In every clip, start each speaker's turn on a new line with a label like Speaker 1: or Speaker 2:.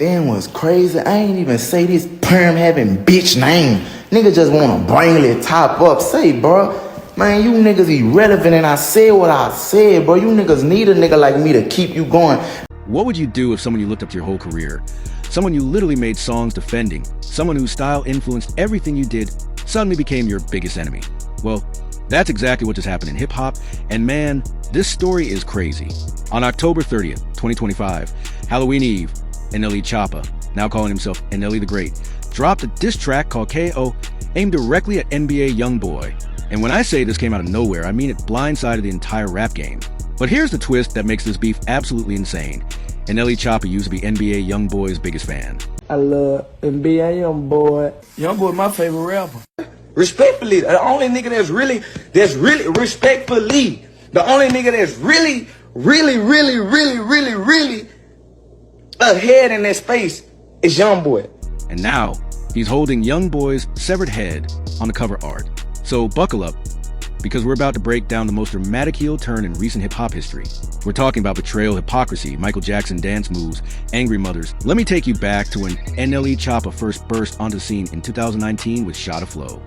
Speaker 1: Then what's crazy, I ain't even say this perm having bitch name. Nigga just wanna bring it top up. Say, bro, man, you niggas irrelevant and I said what I said, bro. You niggas need a nigga like me to keep you going.
Speaker 2: What would you do if someone you looked up to your whole career, someone you literally made songs defending, someone whose style influenced everything you did, suddenly became your biggest enemy? Well, that's exactly what just happened in hip-hop, and man, this story is crazy. On October 30th, 2025, Halloween Eve, NLE Choppa, now calling himself NLE The Great, dropped a diss track called KO aimed directly at NBA YoungBoy. And when I say this came out of nowhere, I mean it blindsided the entire rap game. But here's the twist that makes this beef absolutely insane. NLE Choppa used to be NBA YoungBoy's biggest fan.
Speaker 3: I love NBA YoungBoy. YoungBoy my favorite rapper.
Speaker 4: Respectfully, the only nigga that's really respectfully, the only nigga that's really ahead in that space is YoungBoy.
Speaker 2: And now, he's holding YoungBoy's severed head on the cover art. So buckle up, because we're about to break down the most dramatic heel turn in recent hip-hop history. We're talking about betrayal, hypocrisy, Michael Jackson dance moves, angry mothers. Let me take you back to when NLE Choppa first burst onto the scene in 2019 with Shot of Flow.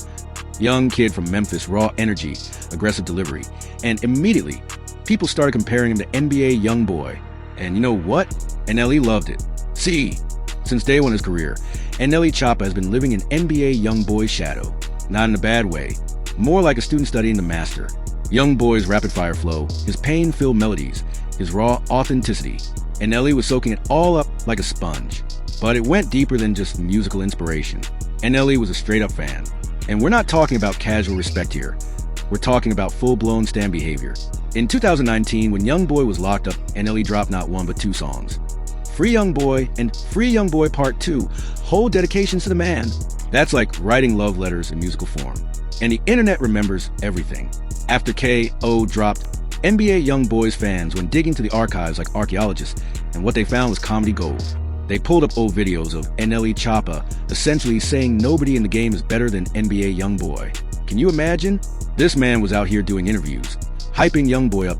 Speaker 2: Young kid from Memphis, raw energy, aggressive delivery. And immediately, people started comparing him to NBA YoungBoy. And you know what? NLE loved it. See, since day one of his career, NLE Choppa has been living in NBA YoungBoy's shadow. Not in a bad way, more like a student studying the master. YoungBoy's rapid-fire flow, his pain-filled melodies, his raw authenticity. NLE was soaking it all up like a sponge. But it went deeper than just musical inspiration. NLE was a straight-up fan. And we're not talking about casual respect here. We're talking about full-blown stan behavior. In 2019, when YoungBoy was locked up, NLE dropped not one but two songs. Free YoungBoy and Free YoungBoy Part 2, whole dedications to the man. That's like writing love letters in musical form. And the internet remembers everything. After KO dropped, NBA YoungBoy's fans went digging to the archives like archaeologists, and what they found was comedy gold. They pulled up old videos of NLE Choppa essentially saying nobody in the game is better than NBA YoungBoy. Can you imagine? This man was out here doing interviews, hyping YoungBoy up,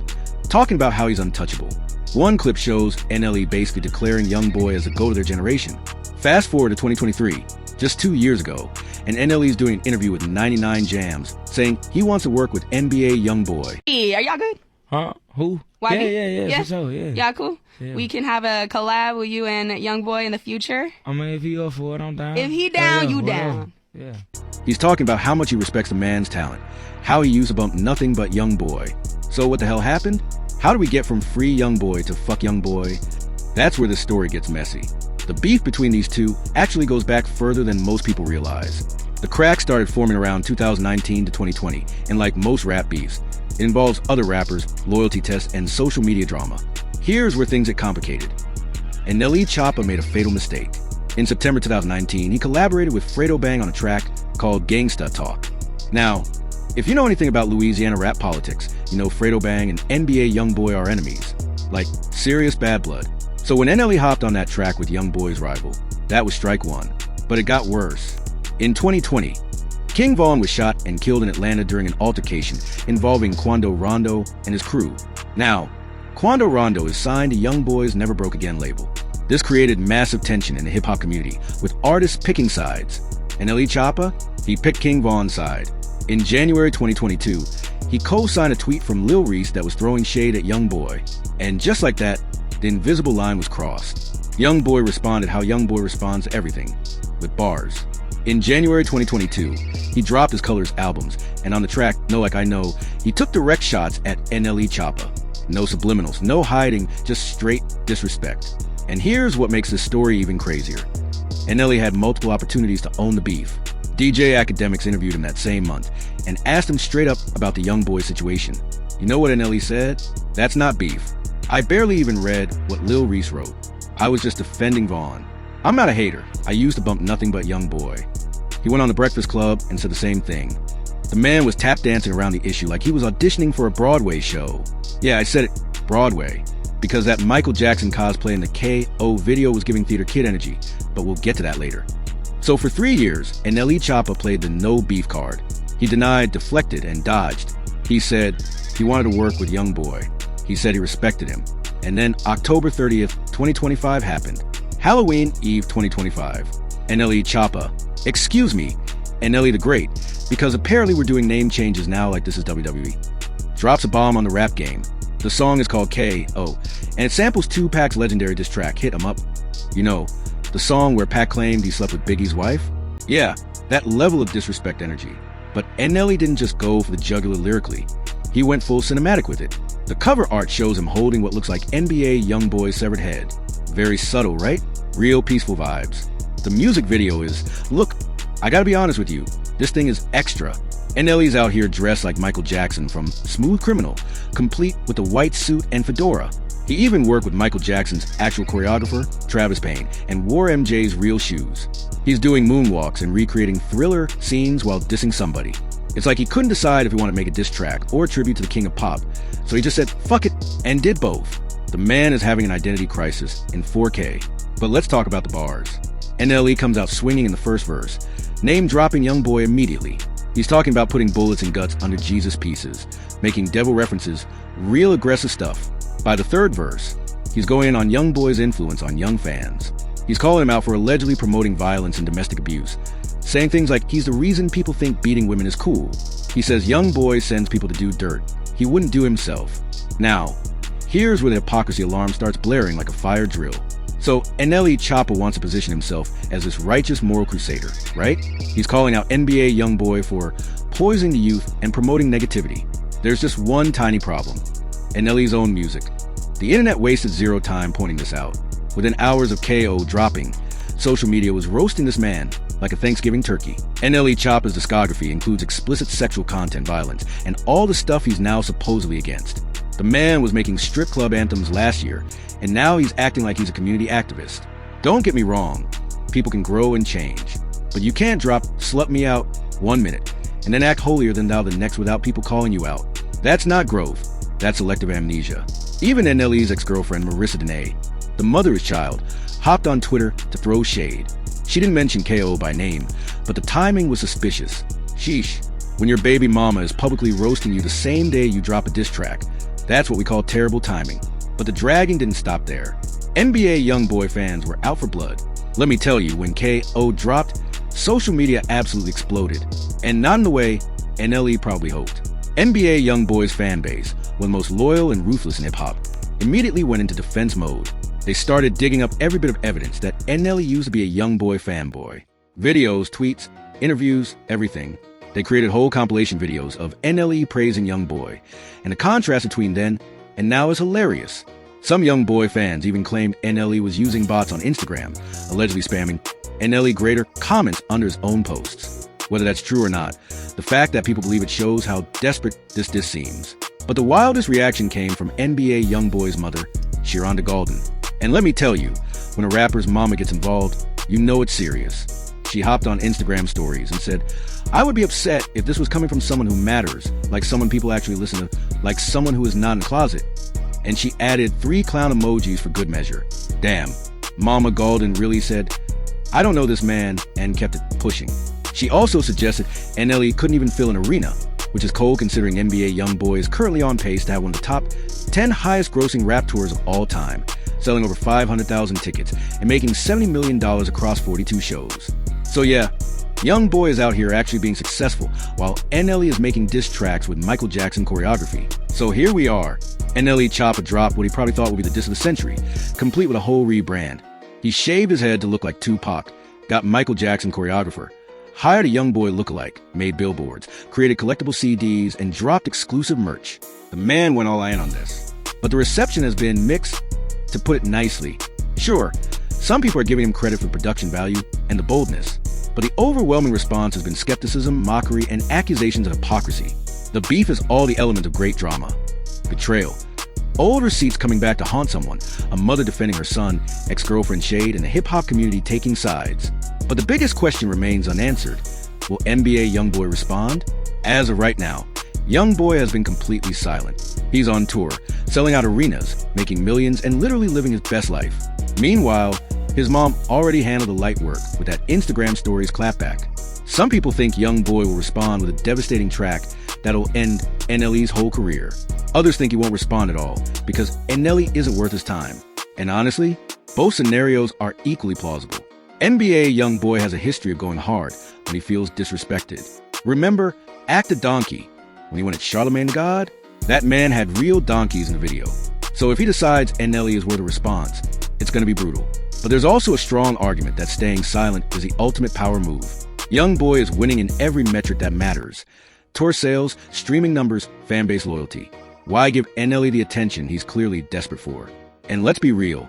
Speaker 2: talking about how he's untouchable. One clip shows NLE basically declaring YoungBoy as a GOAT of their generation. Fast forward to 2023, just 2 years ago, and NLE is doing an interview with 99 Jams, saying he wants to work with NBA YoungBoy.
Speaker 5: Hey, are y'all good?
Speaker 3: Huh? Who?
Speaker 5: YB?
Speaker 3: Yeah, for sure, yeah.
Speaker 5: Y'all cool?
Speaker 3: Yeah.
Speaker 5: We can have a collab with you and YoungBoy in the future?
Speaker 3: I mean, if he up for it, I'm down.
Speaker 5: If he down,
Speaker 3: Yeah,
Speaker 5: you
Speaker 3: whatever.
Speaker 5: down.
Speaker 3: Yeah.
Speaker 2: He's talking about how much he respects the man's talent, how he used to bump nothing but YoungBoy. So what the hell happened? How do we get from Free YoungBoy to Fuck YoungBoy? That's where this story gets messy. The beef between these two actually goes back further than most people realize. The crack started forming around 2019 to 2020, and like most rap beefs, it involves other rappers, loyalty tests, and social media drama. Here's where things get complicated. NLE Choppa made a fatal mistake. In September 2019, he collaborated with Fredo Bang on a track called Gangsta Talk. Now, if you know anything about Louisiana rap politics, you know Fredo Bang and NBA YoungBoy are enemies. Like, serious bad blood. So when NLE hopped on that track with YoungBoy's rival, that was strike one. But it got worse. In 2020, King Von was shot and killed in Atlanta during an altercation involving Quando Rondo and his crew. Now, Quando Rondo is signed to YoungBoy's Never Broke Again label. This created massive tension in the hip-hop community, with artists picking sides. NLE Choppa, he picked King Von's side. In January 2022, he co-signed a tweet from Lil Reese that was throwing shade at YoungBoy. And just like that, the invisible line was crossed. YoungBoy responded how YoungBoy responds to everything, with bars. In January 2022, he dropped his Colors albums, and on the track Know Like I Know, he took direct shots at NLE Choppa. No subliminals, no hiding, just straight disrespect. And here's what makes this story even crazier. NLE had multiple opportunities to own the beef. DJ Academics interviewed him that same month and asked him straight up about the YoungBoy situation. You know what NLE said? That's not beef. I barely even read what Lil Reese wrote. I was just defending Von. I'm not a hater. I used to bump nothing but YoungBoy. He went on The Breakfast Club and said the same thing. The man was tap dancing around the issue like he was auditioning for a Broadway show. Yeah, I said it, Broadway, because that Michael Jackson cosplay in the KO video was giving Theater Kid energy, but we'll get to that later. So for 3 years, NLE Choppa played the no beef card. He denied, deflected, and dodged. He said he wanted to work with YoungBoy. He said he respected him. And then October 30th, 2025 happened. Halloween Eve 2025. NLE Choppa. Excuse me, NLE The Great, because apparently we're doing name changes now like this is WWE. Drops a bomb on the rap game. The song is called K.O., and it samples Tupac's legendary diss track, Hit 'Em Up. You know, the song where Pac claimed he slept with Biggie's wife? Yeah, that level of disrespect energy. But NLE didn't just go for the jugular lyrically. He went full cinematic with it. The cover art shows him holding what looks like NBA YoungBoy's severed head. Very subtle, right? Real peaceful vibes. The music video is, look, I gotta be honest with you, this thing is extra. NLE's out here dressed like Michael Jackson from Smooth Criminal, complete with a white suit and fedora. He even worked with Michael Jackson's actual choreographer, Travis Payne, and wore MJ's real shoes. He's doing moonwalks and recreating thriller scenes while dissing somebody. It's like he couldn't decide if he wanted to make a diss track or a tribute to the king of pop, so he just said, fuck it, and did both. The man is having an identity crisis in 4K. But let's talk about the bars. NLE comes out swinging in the first verse, name-dropping YoungBoy immediately. He's talking about putting bullets and guts under Jesus' pieces, making devil references, real aggressive stuff. By the third verse, he's going in on YoungBoy's influence on young fans. He's calling him out for allegedly promoting violence and domestic abuse, saying things like he's the reason people think beating women is cool. He says YoungBoy sends people to do dirt he wouldn't do himself. Now, here's where the hypocrisy alarm starts blaring like a fire drill. So NLE Choppa wants to position himself as this righteous moral crusader, right? He's calling out NBA YoungBoy for poisoning the youth and promoting negativity. There's just one tiny problem. NLE's own music. The internet wasted zero time pointing this out. Within hours of KO dropping, social media was roasting this man like a Thanksgiving turkey. NLE Choppa's discography includes explicit sexual content, violence, and all the stuff he's now supposedly against. The man was making strip club anthems last year, and now he's acting like he's a community activist. Don't get me wrong, people can grow and change, but you can't drop "slut me out" 1 minute and then act holier than thou the next without people calling you out. That's not growth, that's selective amnesia. Even NLE's ex-girlfriend Marissa Danae, the mother of his child, hopped on Twitter to throw shade. She didn't mention KO by name, but the timing was suspicious. Sheesh, when your baby mama is publicly roasting you the same day you drop a diss track, that's what we call terrible timing. But the dragging didn't stop there. NBA YoungBoy fans were out for blood. Let me tell you, when KO dropped, social media absolutely exploded. And not in the way NLE probably hoped. NBA YoungBoy's fan base, one of the most loyal and ruthless in hip-hop, immediately went into defense mode. They started digging up every bit of evidence that NLE used to be a YoungBoy fanboy. Videos, tweets, interviews, everything. They created whole compilation videos of NLE praising YoungBoy, and the contrast between then and now is hilarious. Some YoungBoy fans even claimed NLE was using bots on Instagram, allegedly spamming NLE greater comments under his own posts. Whether that's true or not, the fact that people believe it shows how desperate this diss seems. But the wildest reaction came from NBA YoungBoy's mother, Sharonda Golden. And let me tell you, when a rapper's mama gets involved, you know it's serious. She hopped on Instagram stories and said, "I would be upset if this was coming from someone who matters, like someone people actually listen to, like someone who is not in the closet." And she added 3 clown emojis for good measure. Damn, Mama Golden really said, "I don't know this man," and kept it pushing. She also suggested NLE couldn't even fill an arena, which is cold considering NBA YoungBoy is currently on pace to have one of the top 10 highest grossing rap tours of all time, selling over 500,000 tickets and making $70 million across 42 shows. So yeah, YoungBoy is out here actually being successful, while NLE is making diss tracks with Michael Jackson choreography. So here we are. NLE Choppa dropped what he probably thought would be the diss of the century, complete with a whole rebrand. He shaved his head to look like Tupac, got Michael Jackson choreographer, hired a YoungBoy lookalike, made billboards, created collectible CDs, and dropped exclusive merch. The man went all in on this. But the reception has been mixed, to put it nicely. Sure, some people are giving him credit for production value and the boldness, but the overwhelming response has been skepticism, mockery, and accusations of hypocrisy. The beef is all the elements of great drama. Betrayal. Old receipts coming back to haunt someone, a mother defending her son, ex-girlfriend shade, and the hip-hop community taking sides. But the biggest question remains unanswered. Will NBA YoungBoy respond? As of right now, YoungBoy has been completely silent. He's on tour, selling out arenas, making millions, and literally living his best life. Meanwhile, his mom already handled the light work with that Instagram stories clapback. Some people think YoungBoy will respond with a devastating track that'll end NLE's whole career. Others think he won't respond at all because NLE isn't worth his time. And honestly, Both scenarios are equally plausible. NBA YoungBoy has a history of going hard when he feels disrespected. Remember Act a Donkey when he went at Charlemagne God? That man had real donkeys in the video. So if he decides NLE is worth a response, it's going to be brutal. But there's also a strong argument that staying silent is the ultimate power move. YoungBoy is winning in every metric that matters. Tour sales, streaming numbers, fan base loyalty. Why give NLE the attention he's clearly desperate for? And let's be real,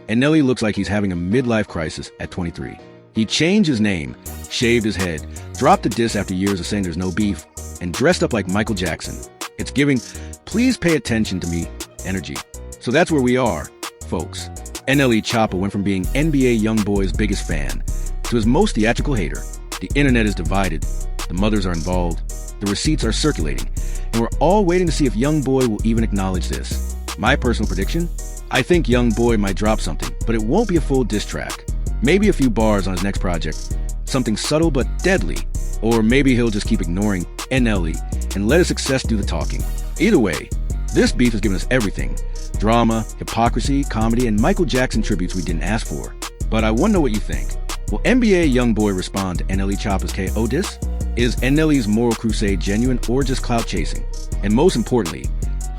Speaker 2: NLE looks like he's having a midlife crisis at 23. He changed his name, shaved his head, dropped a diss after years of saying there's no beef, and dressed up like Michael Jackson. It's giving, please pay attention to me, energy. So that's where we are, folks. NLE Choppa went from being NBA YoungBoy's biggest fan to his most theatrical hater. The internet is divided, the mothers are involved, the receipts are circulating, and we're all waiting to see if YoungBoy will even acknowledge this. My personal prediction? I think YoungBoy might drop something, but it won't be a full diss track. Maybe a few bars on his next project, something subtle but deadly, or maybe he'll just keep ignoring NLE and let his success do the talking. Either way, this beef has given us everything: drama, hypocrisy, comedy, and Michael Jackson tributes we didn't ask for. But I want to know what you think. Will NBA YoungBoy respond to NLE Choppa's KO diss? Is NLE's moral crusade genuine or just clout chasing? And most importantly,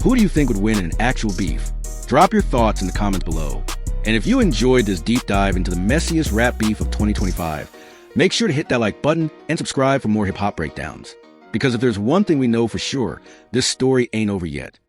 Speaker 2: who do you think would win in an actual beef? Drop your thoughts in the comments below. And if you enjoyed this deep dive into the messiest rap beef of 2025, make sure to hit that like button and subscribe for more hip-hop breakdowns. Because if there's one thing we know for sure, this story ain't over yet.